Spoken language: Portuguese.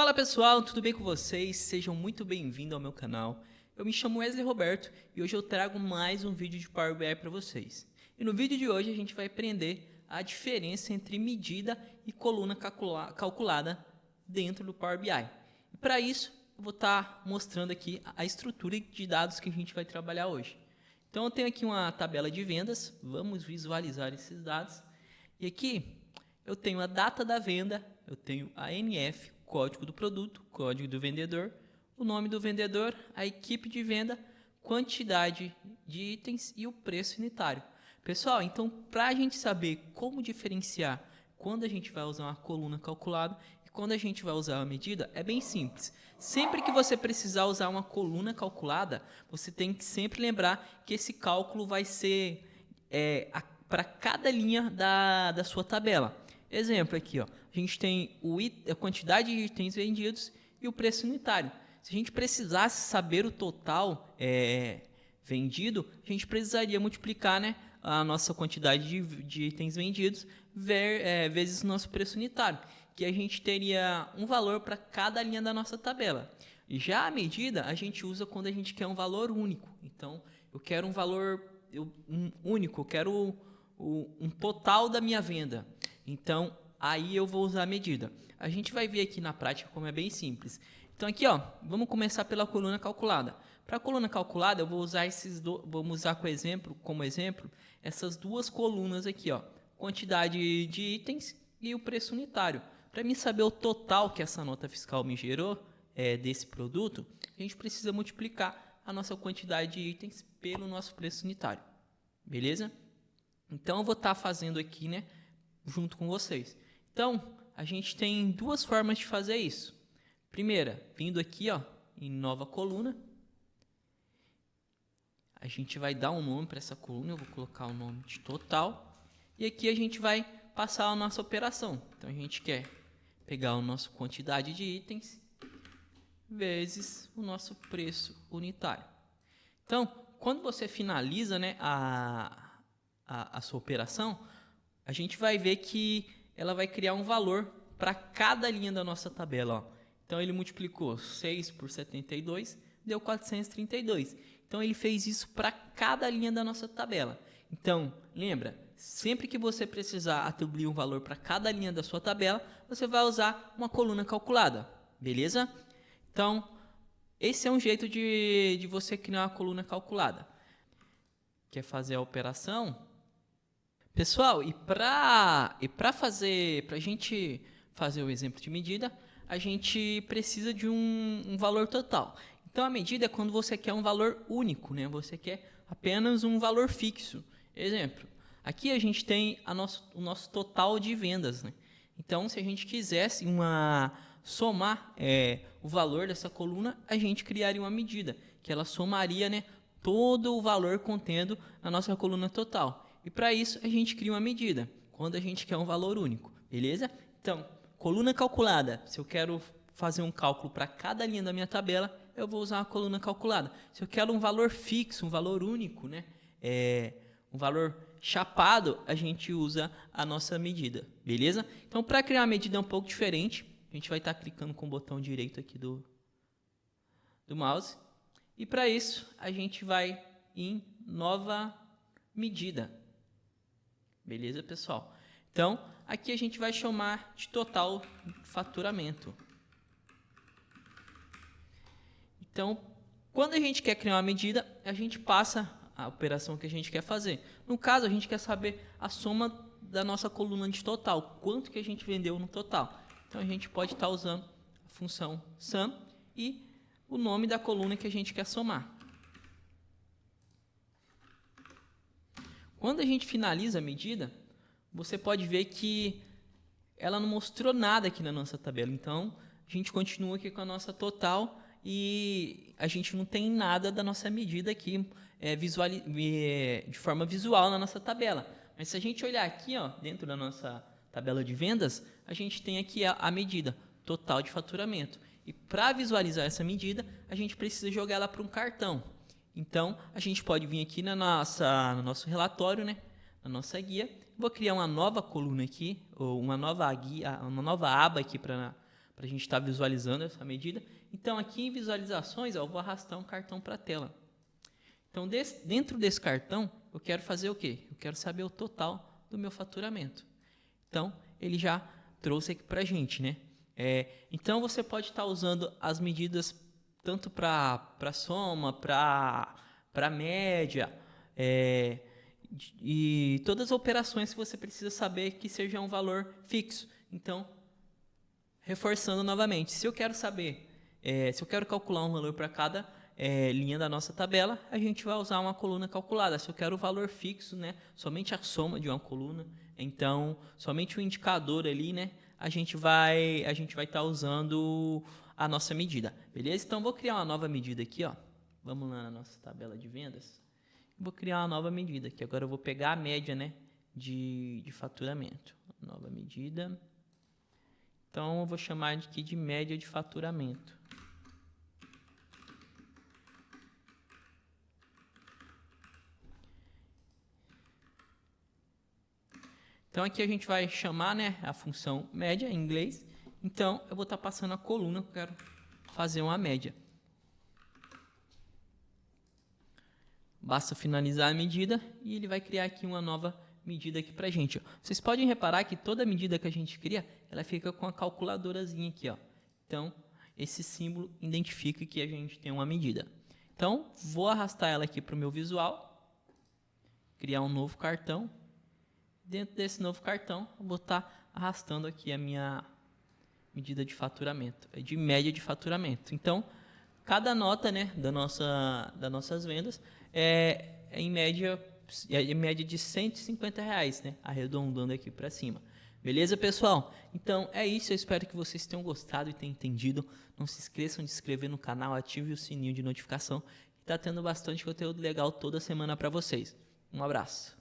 Fala pessoal, tudo bem com vocês? Sejam muito bem-vindos ao meu canal. Eu me chamo Wesley Roberto e hoje eu trago mais um vídeo de Power BI para vocês. E no vídeo de hoje a gente vai aprender a diferença entre medida e coluna calculada dentro do Power BI. E para isso eu vou estar mostrando aqui a estrutura de dados que a gente vai trabalhar hoje. Então eu tenho aqui uma tabela de vendas, vamos visualizar esses dados. E aqui eu tenho a data da venda, eu tenho a NF, código do produto, código do vendedor, o nome do vendedor, a equipe de venda, quantidade de itens e o preço unitário. Pessoal, então para a gente saber como diferenciar quando a gente vai usar uma coluna calculada e quando a gente vai usar uma medida, é bem simples. Sempre que você precisar usar uma coluna calculada, você tem que sempre lembrar que esse cálculo vai ser para cada linha da sua tabela. Exemplo aqui, ó, a gente tem a quantidade de itens vendidos e o preço unitário. Se a gente precisasse saber o total vendido, a gente precisaria multiplicar, né, a nossa quantidade de itens vendidos vezes o nosso preço unitário, que a gente teria um valor para cada linha da nossa tabela. Já a medida a gente usa quando a gente quer um valor único. Então, eu quero um valor único, eu quero um total da minha venda. Então, aí eu vou usar a medida. A gente vai ver aqui na prática como é bem simples. Então aqui, ó, vamos começar pela coluna calculada. Para a coluna calculada, eu vou usar vamos usar como exemplo essas duas colunas aqui, ó, quantidade de itens e o preço unitário. Para mim saber o total que essa nota fiscal me gerou desse produto, a gente precisa multiplicar a nossa quantidade de itens pelo nosso preço unitário. Beleza? Então eu vou estar fazendo aqui, né, junto com vocês. Então, a gente tem duas formas de fazer isso. Primeira, vindo aqui, ó, em nova coluna, a gente vai dar um nome para essa coluna, eu vou colocar o nome de total, e aqui a gente vai passar a nossa operação. Então, a gente quer pegar a nossa quantidade de itens vezes o nosso preço unitário. Então, quando você finaliza, né, a sua operação, a gente vai ver que ela vai criar um valor para cada linha da nossa tabela. Ó. Então, ele multiplicou 6 por 72, deu 432. Então, ele fez isso para cada linha da nossa tabela. Então, lembra, sempre que você precisar atribuir um valor para cada linha da sua tabela, você vai usar uma coluna calculada, beleza? Então, esse é um jeito de você criar uma coluna calculada. Quer fazer a operação? Pessoal, e para a gente fazer o exemplo de medida, a gente precisa de um valor total. Então, a medida é quando você quer um valor único, né? Você quer apenas um valor fixo. Exemplo, aqui a gente tem o nosso total de vendas, né? Então, se a gente quisesse somar o valor dessa coluna, a gente criaria uma medida, que ela somaria, né, todo o valor contendo a nossa coluna total. E para isso, a gente cria uma medida, quando a gente quer um valor único, beleza? Então, coluna calculada, se eu quero fazer um cálculo para cada linha da minha tabela, eu vou usar a coluna calculada. Se eu quero um valor fixo, um valor único, né? Um valor chapado, a gente usa a nossa medida, beleza? Então, para criar uma medida um pouco diferente, a gente vai estar clicando com o botão direito aqui do mouse. E para isso, a gente vai em nova medida. Beleza, pessoal? Então, aqui a gente vai chamar de total faturamento. Então, quando a gente quer criar uma medida, a gente passa a operação que a gente quer fazer. No caso, a gente quer saber a soma da nossa coluna de total, quanto que a gente vendeu no total. Então, a gente pode estar usando a função sum e o nome da coluna que a gente quer somar. Quando a gente finaliza a medida, você pode ver que ela não mostrou nada aqui na nossa tabela. Então, a gente continua aqui com a nossa total e a gente não tem nada da nossa medida aqui de forma visual na nossa tabela. Mas se a gente olhar aqui, ó, dentro da nossa tabela de vendas, a gente tem aqui a medida total de faturamento. E para visualizar essa medida, a gente precisa jogar ela para um cartão. Então, a gente pode vir aqui no nosso relatório, né, na nossa guia. Vou criar uma nova coluna aqui, ou uma nova aba aqui para para a gente estar visualizando essa medida. Então, aqui em visualizações, ó, eu vou arrastar um cartão para a tela. Então, dentro desse cartão, eu quero fazer o quê? Eu quero saber o total do meu faturamento. Então, ele já trouxe aqui para a gente, né? Então, você pode estar usando as medidas tanto para soma, para média, e todas as operações que você precisa saber que seja um valor fixo. Então, reforçando novamente, se eu quero saber, se eu quero calcular um valor para cada linha da nossa tabela, a gente vai usar uma coluna calculada. Se eu quero o valor fixo, né, somente a soma de uma coluna, então somente o indicador ali, né, a gente vai estar usando a nossa medida, beleza? Então vou criar uma nova medida aqui, ó. Vamos lá na nossa tabela de vendas. Vou criar uma nova medida aqui. Agora eu vou pegar a média, né, de faturamento. Nova medida. Então eu vou chamar aqui de média de faturamento. Então aqui a gente vai chamar, né, a função média em inglês. Então eu vou estar passando a coluna que eu quero fazer uma média. Basta finalizar a medida e ele vai criar aqui uma nova medida aqui pra gente, ó. Vocês podem reparar que toda medida que a gente cria, ela fica com a calculadorazinha aqui, ó. Então, esse símbolo identifica que a gente tem uma medida. Então, vou arrastar ela aqui para o meu visual, criar um novo cartão. Dentro desse novo cartão, eu vou estar arrastando aqui a minha medida de faturamento, de média de faturamento. Então, cada nota, né, das nossas vendas é em média de R$150, né, arredondando aqui para cima. Beleza, pessoal? Então, é isso. Eu espero que vocês tenham gostado e tenham entendido. Não se esqueçam de se inscrever no canal, ative o sininho de notificação. Está tendo bastante conteúdo legal toda semana para vocês. Um abraço.